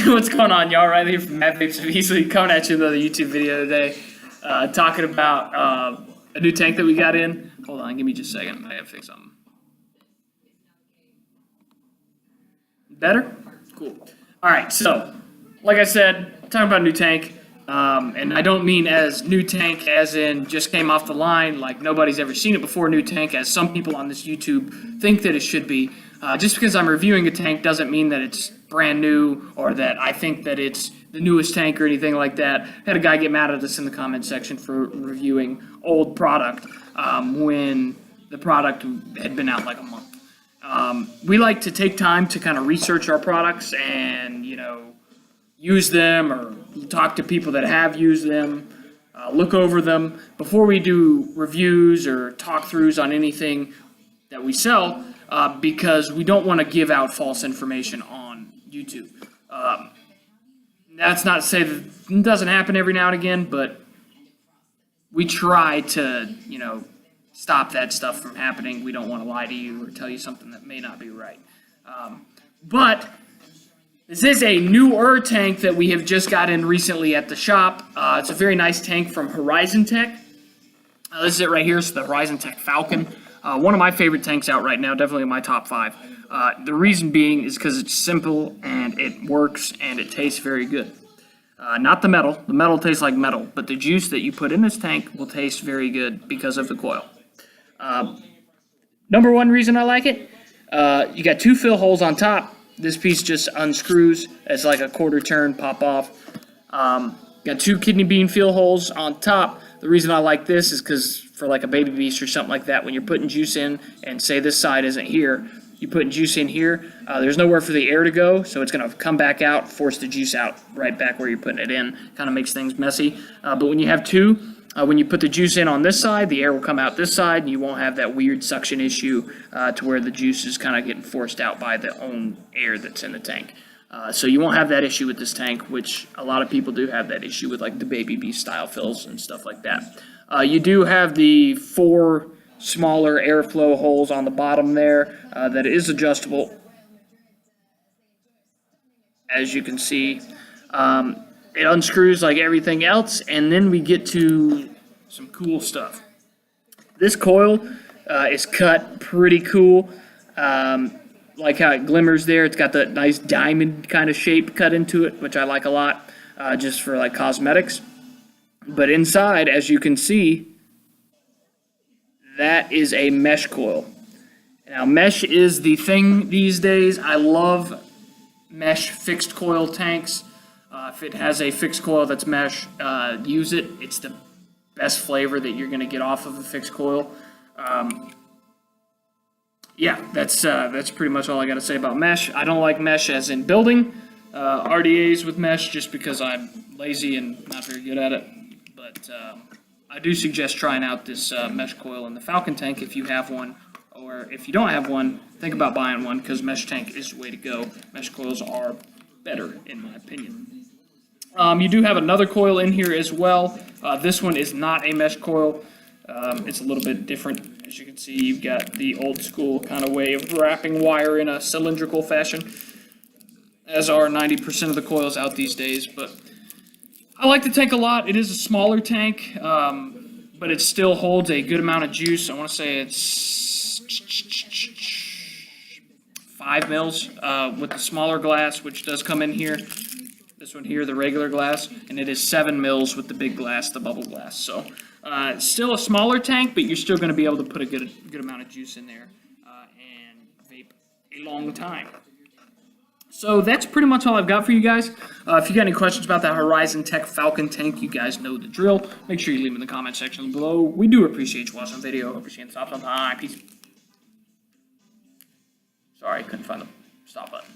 What's going on, y'all? Riley here from Matt Vapes Easily, coming at you with another YouTube video today, talking about a new tank that we got in. Hold on, give me just a second. I gotta fix something. Better? Cool. All right, so like I said, talking about a new tank, and I don't mean as new tank as in just came off the line, like nobody's ever seen it before. New tank, as some people on this YouTube think that it should be. Just because I'm reviewing a tank doesn't mean that it's brand new or that I think that it's the newest tank or anything like that. I had a guy get mad at us in the comment section for reviewing old product when the product had been out like a month. We like to take time to kind of research our products and, use them or talk to people that have used them, look over them before we do reviews or talk throughs on anything that we sell. Because we don't want to give out false information on YouTube. That's not to say that it doesn't happen every now and again, but we try to, stop that stuff from happening. We don't want to lie to you or tell you something that may not be right. But this is a newer tank that we have just got in recently at the shop. It's a very nice tank from HorizonTech. This is it right here. It's the HorizonTech Falcon. One of my favorite tanks out right now, definitely in my top 5. The reason being is because it's simple and it works and it tastes very good. Not the metal. The metal tastes like metal, but the juice that you put in this tank will taste very good because of the coil. Number one reason I like it, you got 2 fill holes on top. This piece just unscrews. It's like a quarter turn, pop off. Got 2 kidney bean fill holes on top. The reason I like this is because for like a baby beast or something like that, when you're putting juice in and say this side isn't here, you put juice in here, there's nowhere for the air to go, so it's going to come back out, force the juice out right back where you're putting it in. Kind of makes things messy. But when you have 2, when you put the juice in on this side, the air will come out this side, and you won't have that weird suction issue to where the juice is kind of getting forced out by the own air that's in the tank. So you won't have that issue with this tank, which a lot of people do have that issue with, like the baby beast style fills and stuff like that. You do have the 4 smaller airflow holes on the bottom there that is adjustable, as you can see. It unscrews like everything else, and then we get to some cool stuff. This coil is cut pretty cool. Like how it glimmers there. It's got that nice diamond kind of shape cut into it, which I like a lot, just for like cosmetics. But inside, as you can see, that is a mesh coil. Now, mesh is the thing these days. I love mesh fixed coil tanks. If it has a fixed coil that's mesh, use it. It's the best flavor that you're going to get off of a fixed coil. Yeah, that's pretty much all I got to say about mesh. I don't like mesh as in building RDAs with mesh just because I'm lazy and not very good at it. But I do suggest trying out this mesh coil in the Falcon tank if you have one, or if you don't have one, think about buying one because mesh tank is the way to go. Mesh coils are better in my opinion. You do have another coil in here as well. This one is not a mesh coil. It's a little bit different. As you can see, you've got the old school kind of way of wrapping wire in a cylindrical fashion, as are 90% of the coils out these days. But I like the tank a lot. It is a smaller tank, but it still holds a good amount of juice. I want to say it's 5 mils with the smaller glass, which does come in here. This one here, the regular glass, and it is 7 mils with the big glass, the bubble glass. So it's still a smaller tank, but you're still going to be able to put a good amount of juice in there and vape a long time. So that's pretty much all I've got for you guys. If you got any questions about that HorizonTech Falcon tank, you guys know the drill. Make sure you leave them in the comment section below. We do appreciate you watching the video. Hope you're seeing the stop on time. Peace. Sorry, couldn't find the stop button.